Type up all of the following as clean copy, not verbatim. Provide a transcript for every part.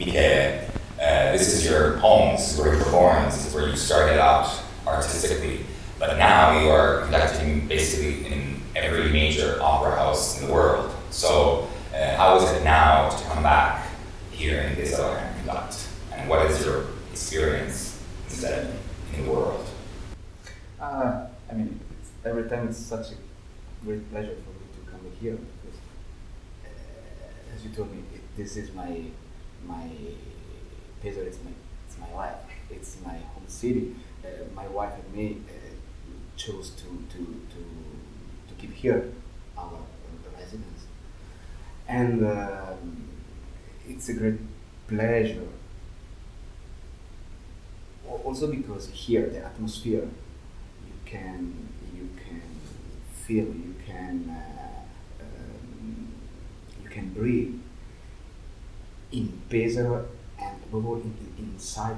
Michele, this is your home, this is where you were born, this is where you started out artistically, but now you are conducting basically in every major opera house in the world. So how is it now to come back here in Pesaro and conduct? And what is your experience instead in the world? Every time it's such a great pleasure for me to come here because, as you told me, this is my Pesaro. It's my life. It's my home city. My wife and me chose to keep here our residence, and it's a great pleasure. Also because here the atmosphere you can feel, you can breathe in Pesaro and above all inside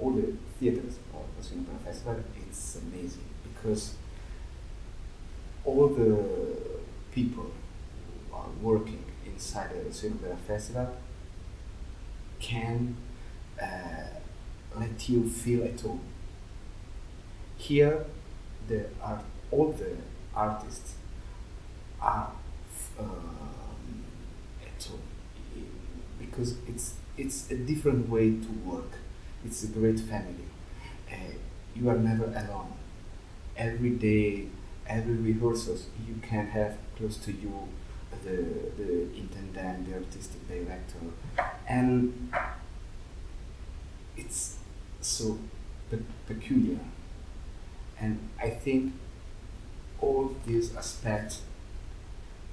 all the theaters of the Rossini Opera Festival. It's amazing because all the people who are working inside the Rossini Opera Festival can let you feel at home. Here, all the artists are at home because it's a different way to work. It's a great family. You are never alone. Every day, every rehearsals, you can have close to you the intendant, the artistic director, and it's so peculiar. And I think all these aspects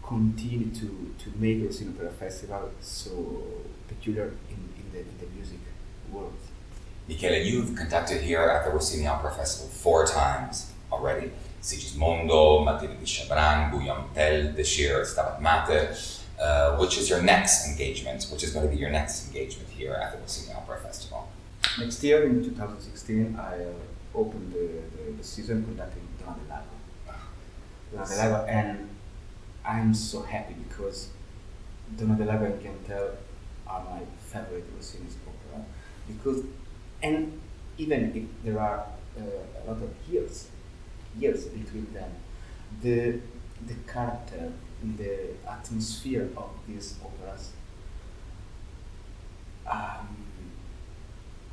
continue to make the Rossini Opera Festival so peculiar in the music world. Michele, you've conducted here at the Rossini Opera Festival 4 times already. Sigismondo, Matilde di Chabran, Bouillon-Tell, this year Stabat Mater. Which is your next engagement? Which is going to be your next engagement here at the Rossini Opera Festival? Next year, in 2016, I opened the season conducting Donna del Lago, and I'm so happy because Donna del Lago and Cantel are my favorite Rossini's opera because, and even if there are a lot of years between them, the character, the atmosphere of these operas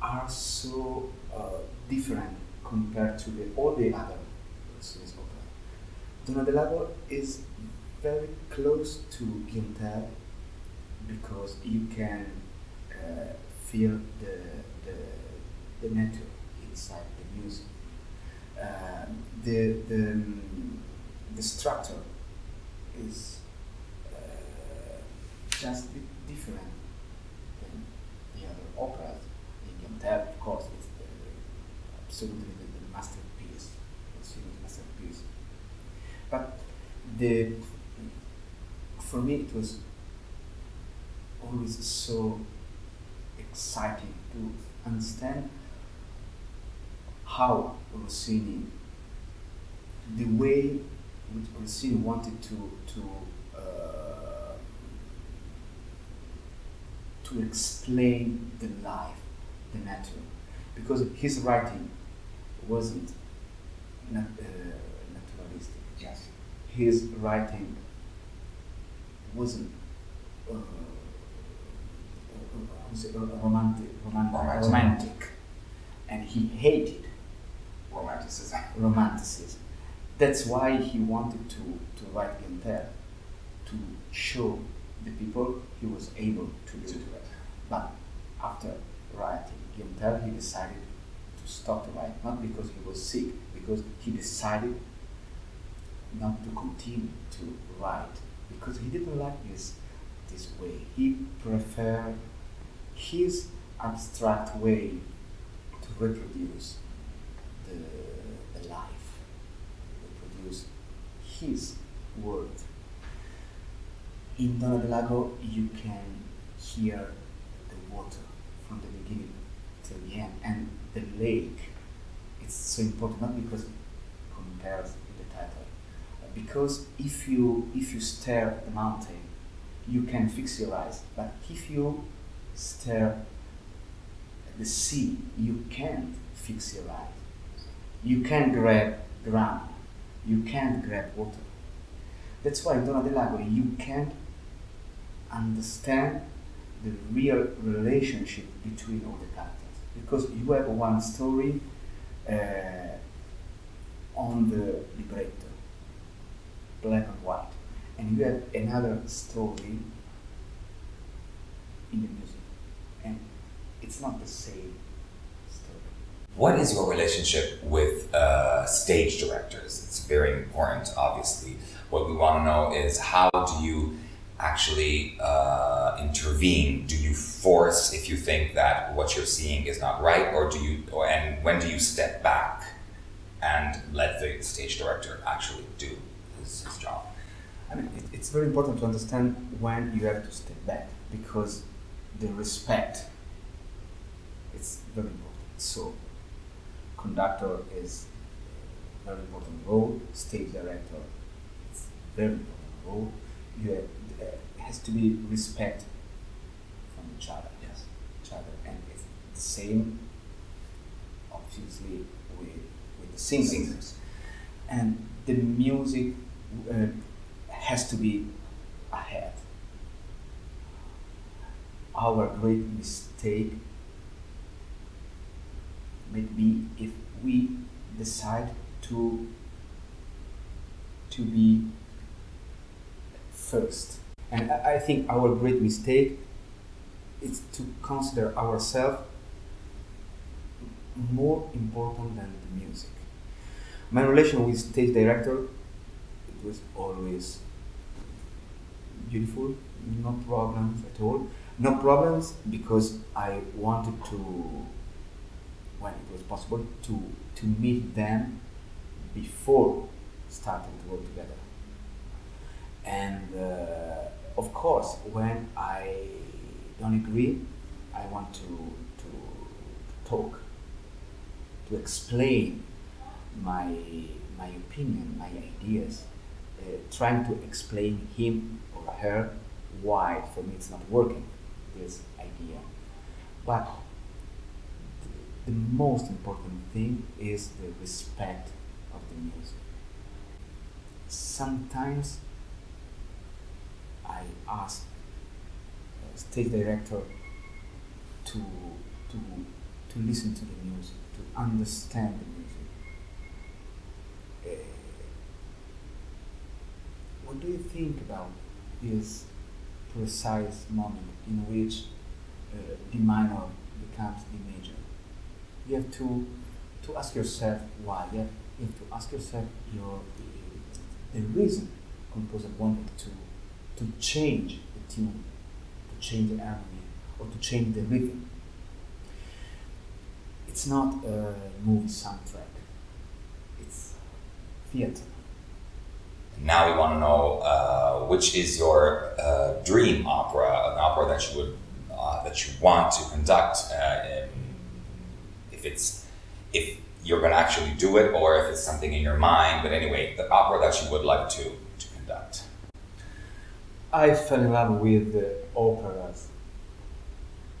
are so different compared to all the other Rossini's opera. Donna del Lago is very close to Guinter because you can feel the nature inside the music. The structure is just a bit different than the other operas. In Guinter, of course, it's absolutely the masterpiece, Rossini's masterpiece. But for me, it was always so exciting to understand how Rossini, the way which Rossini wanted to explain the life, the nature, because his writing wasn't naturalistic. Yes. His writing wasn't romantic, and he hated romanticism. That's why he wanted to write Guinter, to show the people he was able to do it. But after writing Guinter, he decided to stop the writing, not because he was sick, because he decided not to continue to write, because he didn't like this way. He preferred his abstract way to reproduce the life, reproduce his word. In Donna del Lago, you can hear the water from the beginning till the end, and the lake. It's so important, not because it compares with the title, because if you stare at the mountain, you can fix your eyes. But if you stare at the sea. You can't fix your eye. You can't grab ground. You can't grab water. That's why in Donna del Lago you can't understand the real relationship between all the characters. Because you have one story on the libretto, black and white, and you have another story in the music, and it's not the same story. What is your relationship with stage directors? It's very important, obviously. What we want to know is, how do you actually intervene? Do you force if you think that what you're seeing is not right, and when do you step back and let the stage director actually do his job? I mean, it's very important to understand when you have to step back, because the respect is very important. So, conductor is a very important role, stage director is a very important role. Has to be respect from each other. Yes. Each other, and it's the same, obviously, with the singers. And the music has to be ahead. Our great mistake may be if we decide to be first. And I think our great mistake is to consider ourselves more important than the music. My relation with stage director, it was always beautiful, no problems at all. No problems because I wanted to, when it was possible, to meet them before starting to work together. And of course, when I don't agree, I want to talk, to explain my opinion, my ideas, trying to explain him or her why for me it's not working, this idea. But the most important thing is the respect of the music. Sometimes I ask a stage director to listen to the music, to understand the music. What do you think about this precise moment in which D minor becomes D major? You have to ask yourself why. You have to ask yourself the reason composer wanted to change the tune, to change the harmony, or to change the rhythm. It's not a movie soundtrack, it's theater. Now we want to know which is your dream opera, an opera that you would that you want to conduct. If you're going to actually do it, or if it's something in your mind. But anyway, the opera that you would like to conduct. I fell in love with operas,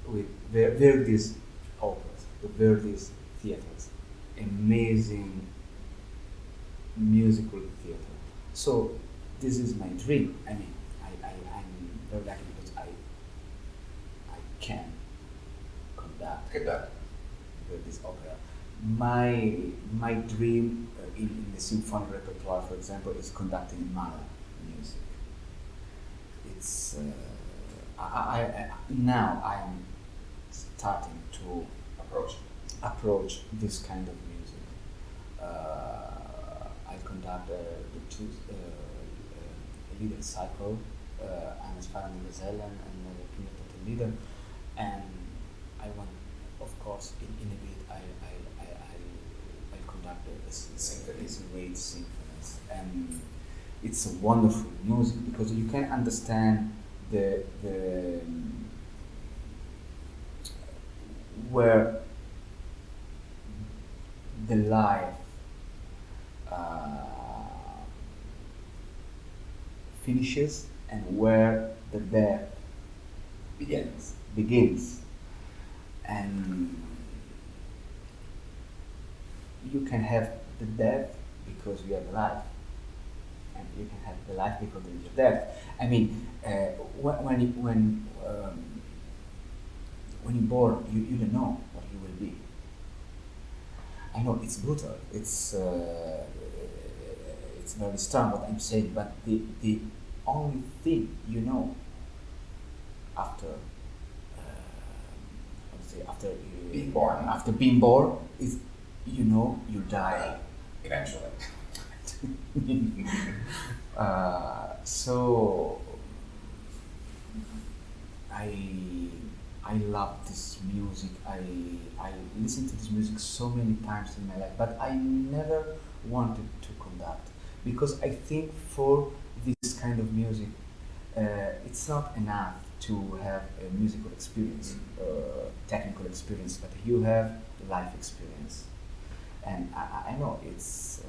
with Verdi's operas, with Verdi's theaters. Amazing musical theater. So this is my dream. I mean, I'm very lucky because I can conduct this opera. My dream in the symphonic repertoire, for example, is conducting Mahler music. It's now I'm starting to approach this kind of music. I conduct the two Lieder cycle, Eines Feiernden Gesellen and Kindertote Lieder, and I want, of course, in a bit I conduct these great symphonies, and it's a wonderful music because you can understand the where the life finishes and where the death begins. begins, and you can have the death because you have life, and you can have the life because there is death. I mean, when you're born, you don't know what you will be. I know it's brutal. It's very strong what I'm saying, but the only thing you know after after Being born. after being born is you know you die. Eventually. So I love this music. I listened to this music so many times in my life, but I never wanted to conduct because I think for this kind of music, it's not enough to have a musical experience, technical experience, but you have life experience. And I know it's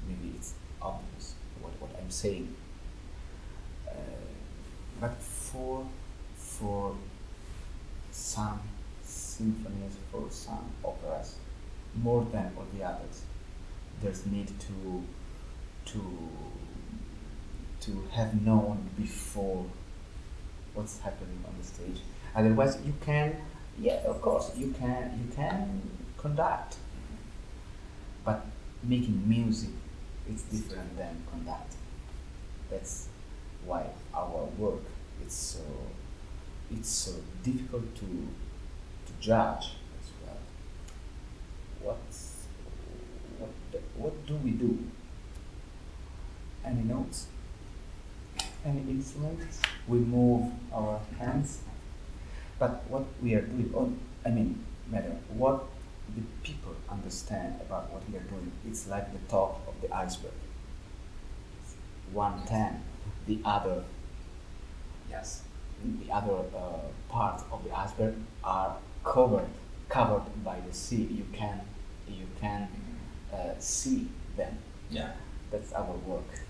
maybe it's obvious what I'm saying, but for some symphonies, for some operas, more than all the others, there's need to have known before what's happening on the stage. Otherwise, you can, yeah, of course, you can conduct, but making music is different than conduct. That's why our work it's so difficult to judge as well. What do we do? Any notes? Any instruments? We move our hands, but what we are doing, matter what the people understand about what we are doing. It's like the top of the iceberg. 1/10, the other. Yes. The other parts of the iceberg are covered by the sea. You can see them. Yeah. That's our work.